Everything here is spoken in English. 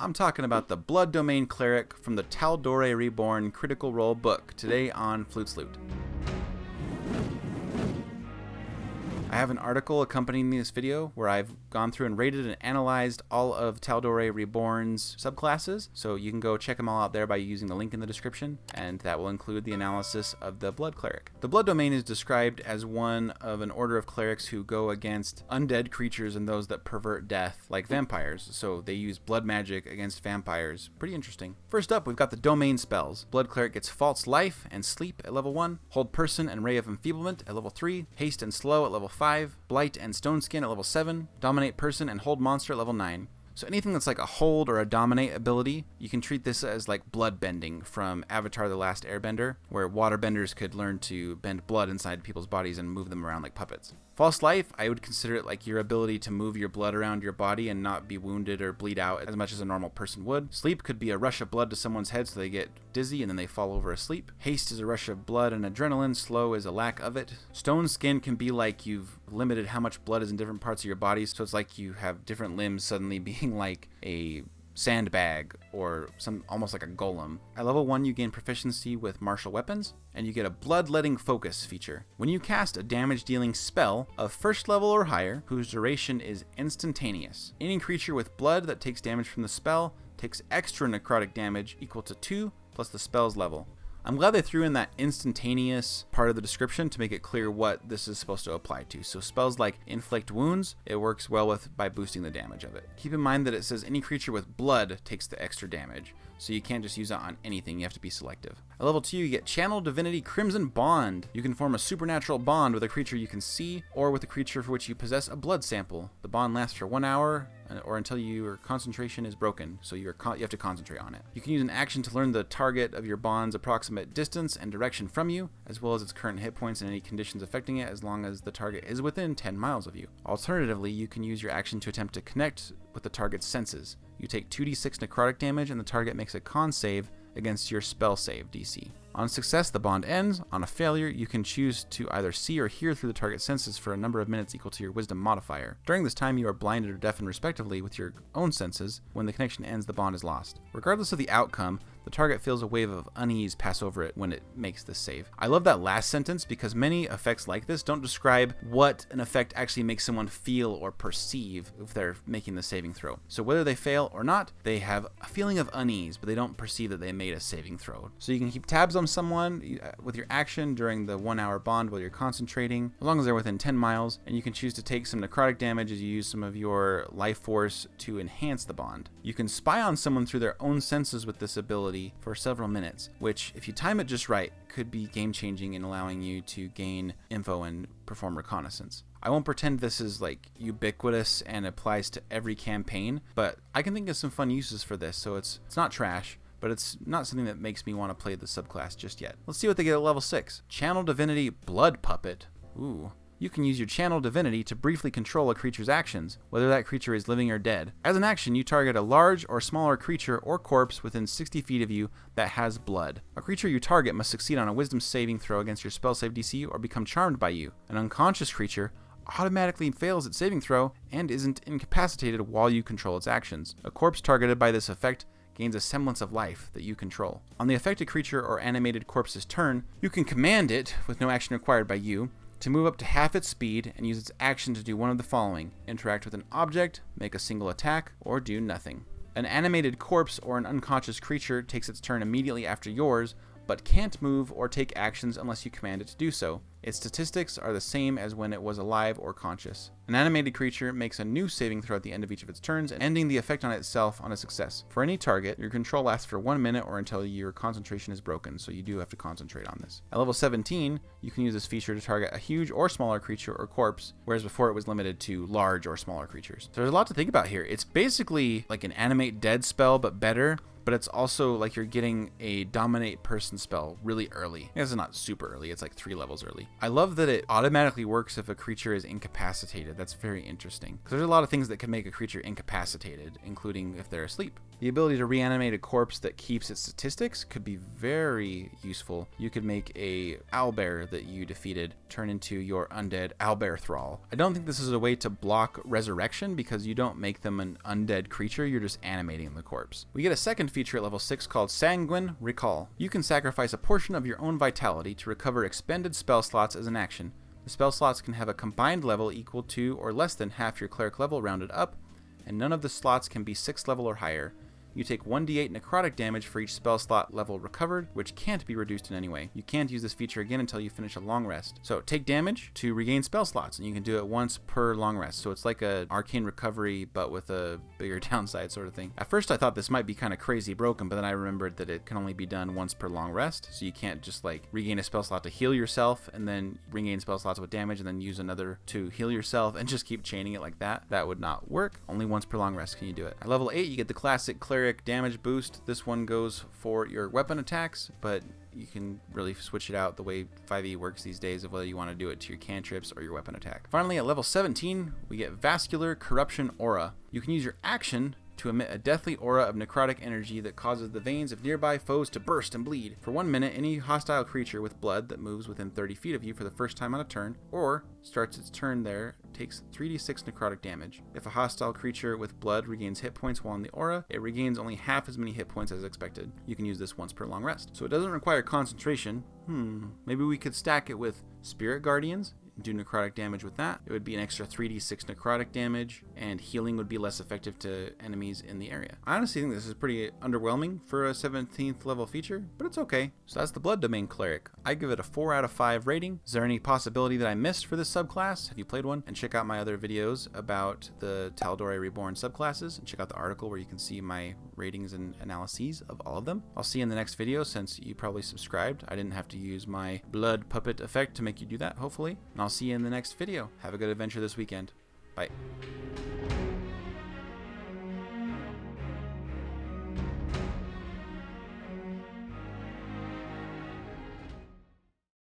I'm talking about the Blood Domain Cleric from the Tal'Dorei Reborn Critical Role book, today on Flutes Loot. I have an article accompanying this video where I've gone through and rated and analyzed all of Tal'Dorei Reborn's subclasses, so you can go check them all out there by using the link in the description, and that will include the analysis of the Blood Cleric. The Blood Domain is described as one of an order of clerics who go against undead creatures and those that pervert death, like vampires, so they use blood magic against vampires. Pretty interesting. First up, we've got the Domain spells. Blood Cleric gets False Life and Sleep at level 1, Hold Person and Ray of Enfeeblement at level 3, Haste and Slow at level 5, Blight and Stone Skin at level 7, Dominate Person and Hold Monster at level 9. So anything that's like a hold or a dominate ability, you can treat this as like blood bending from Avatar: The Last Airbender, where waterbenders could learn to bend blood inside people's bodies and move them around like puppets. False Life, I would consider it like your ability to move your blood around your body and not be wounded or bleed out as much as a normal person would. Sleep could be a rush of blood to someone's head so they get dizzy and then they fall over asleep. Haste is a rush of blood and adrenaline. Slow is a lack of it. Stone Skin can be like you've limited how much blood is in different parts of your body, so it's like you have different limbs suddenly being like a sandbag or almost like a golem. At level 1, you gain proficiency with martial weapons, and you get a Bloodletting Focus feature. When you cast a damage-dealing spell of first level or higher, whose duration is instantaneous, any creature with blood that takes damage from the spell takes extra necrotic damage equal to 2 plus the spell's level. I'm glad they threw in that instantaneous part of the description to make it clear what this is supposed to apply to. So spells like Inflict Wounds, it works well with by boosting the damage of it. Keep in mind that it says any creature with blood takes the extra damage, so you can't just use it on anything, you have to be selective. At level 2, you get Channel Divinity Crimson Bond. You can form a supernatural bond with a creature you can see, or with a creature for which you possess a blood sample. The bond lasts for 1 hour, or until your concentration is broken, so you have to concentrate on it. You can use an action to learn the target of your bond's approximate distance and direction from you, as well as its current hit points and any conditions affecting it, as long as the target is within 10 miles of you. Alternatively, you can use your action to attempt to connect with the target's senses. You take 2d6 necrotic damage, and the target makes a con save against your spell save DC. On success, the bond ends. On a failure, you can choose to either see or hear through the target's senses for a number of minutes equal to your wisdom modifier. During this time, you are blinded or deafened respectively with your own senses. When the connection ends, the bond is lost. Regardless of the outcome, the target feels a wave of unease pass over it when it makes this save. I love that last sentence because many effects like this don't describe what an effect actually makes someone feel or perceive if they're making the saving throw. So whether they fail or not, they have a feeling of unease, but they don't perceive that they made a saving throw. So you can keep tabs on someone with your action during the 1 hour bond while you're concentrating, as long as they're within 10 miles, and you can choose to take some necrotic damage as you use some of your life force to enhance the bond. You can spy on someone through their own senses with this ability for several minutes, which, if you time it just right, could be game-changing in allowing you to gain info and perform reconnaissance. I won't pretend this is like ubiquitous and applies to every campaign, but I can think of some fun uses for this, so it's not trash, but it's not something that makes me want to play the subclass just yet. Let's see what they get at level 6. Channel Divinity Blood Puppet. Ooh. You can use your Channel Divinity to briefly control a creature's actions, whether that creature is living or dead. As an action, you target a large or smaller creature or corpse within 60 feet of you that has blood. A creature you target must succeed on a wisdom saving throw against your spell save DC or become charmed by you. An unconscious creature automatically fails its saving throw and isn't incapacitated while you control its actions. A corpse targeted by this effect gains a semblance of life that you control. On the affected creature or animated corpse's turn, you can command it, with no action required by you, to move up to half its speed and use its action to do one of the following: interact with an object, make a single attack, or do nothing. An animated corpse or an unconscious creature takes its turn immediately after yours, but can't move or take actions unless you command it to do so. Its statistics are the same as when it was alive or conscious. An animated creature makes a new saving throw at the end of each of its turns, ending the effect on itself on a success. For any target, your control lasts for 1 minute or until your concentration is broken, so you do have to concentrate on this. At level 17, you can use this feature to target a huge or smaller creature or corpse, whereas before it was limited to large or smaller creatures. So there's a lot to think about here. It's basically like an animate dead spell, but better. But it's also like you're getting a dominate person spell really early. It's not super early, it's like 3 levels early. I love that it automatically works if a creature is incapacitated. That's very interesting. Because there's a lot of things that can make a creature incapacitated, including if they're asleep. The ability to reanimate a corpse that keeps its statistics could be very useful. You could make a owlbear that you defeated turn into your undead owlbear thrall. I don't think this is a way to block resurrection because you don't make them an undead creature, you're just animating the corpse. We get a second feature at level 6 called Sanguine Recall. You can sacrifice a portion of your own vitality to recover expended spell slots as an action. The spell slots can have a combined level equal to or less than half your cleric level rounded up, and none of the slots can be 6th level or higher. You take 1d8 necrotic damage for each spell slot level recovered, which can't be reduced in any way. You can't use this feature again until you finish a long rest. So take damage to regain spell slots, and you can do it once per long rest. So it's like a arcane recovery, but with a bigger downside sort of thing. At first I thought this might be kind of crazy broken, but then I remembered that it can only be done once per long rest. So you can't just like regain a spell slot to heal yourself, and then regain spell slots with damage, and then use another to heal yourself, and just keep chaining it like that. That would not work. Only once per long rest can you do it. At level 8, you get the classic Cleric damage boost. This one goes for your weapon attacks, but you can really switch it out the way 5e works these days of whether you want to do it to your cantrips or your weapon attack. Finally, at level 17, we get Vascular Corruption Aura. You can use your action to emit a deathly aura of necrotic energy that causes the veins of nearby foes to burst and bleed. For 1 minute, any hostile creature with blood that moves within 30 feet of you for the first time on a turn, or starts its turn there, takes 3d6 necrotic damage. If a hostile creature with blood regains hit points while in the aura, it regains only half as many hit points as expected. You can use this once per long rest. So it doesn't require concentration. Maybe we could stack it with Spirit Guardians, do necrotic damage with that. It would be an extra 3d6 necrotic damage, and healing would be less effective to enemies in the area. I honestly think this is pretty underwhelming for a 17th level feature, but it's okay. So that's the Blood Domain Cleric. I give it a 4 out of 5 rating. Is there any possibility that I missed for this subclass? Have you played one? And check out my other videos about the Tal'Dorei Reborn subclasses, and check out the article where you can see my ratings and analyses of all of them. I'll see you in the next video since you probably subscribed. I didn't have to use my blood puppet effect to make you do that, hopefully. And I'll see you in the next video. Have a good adventure this weekend. Bye.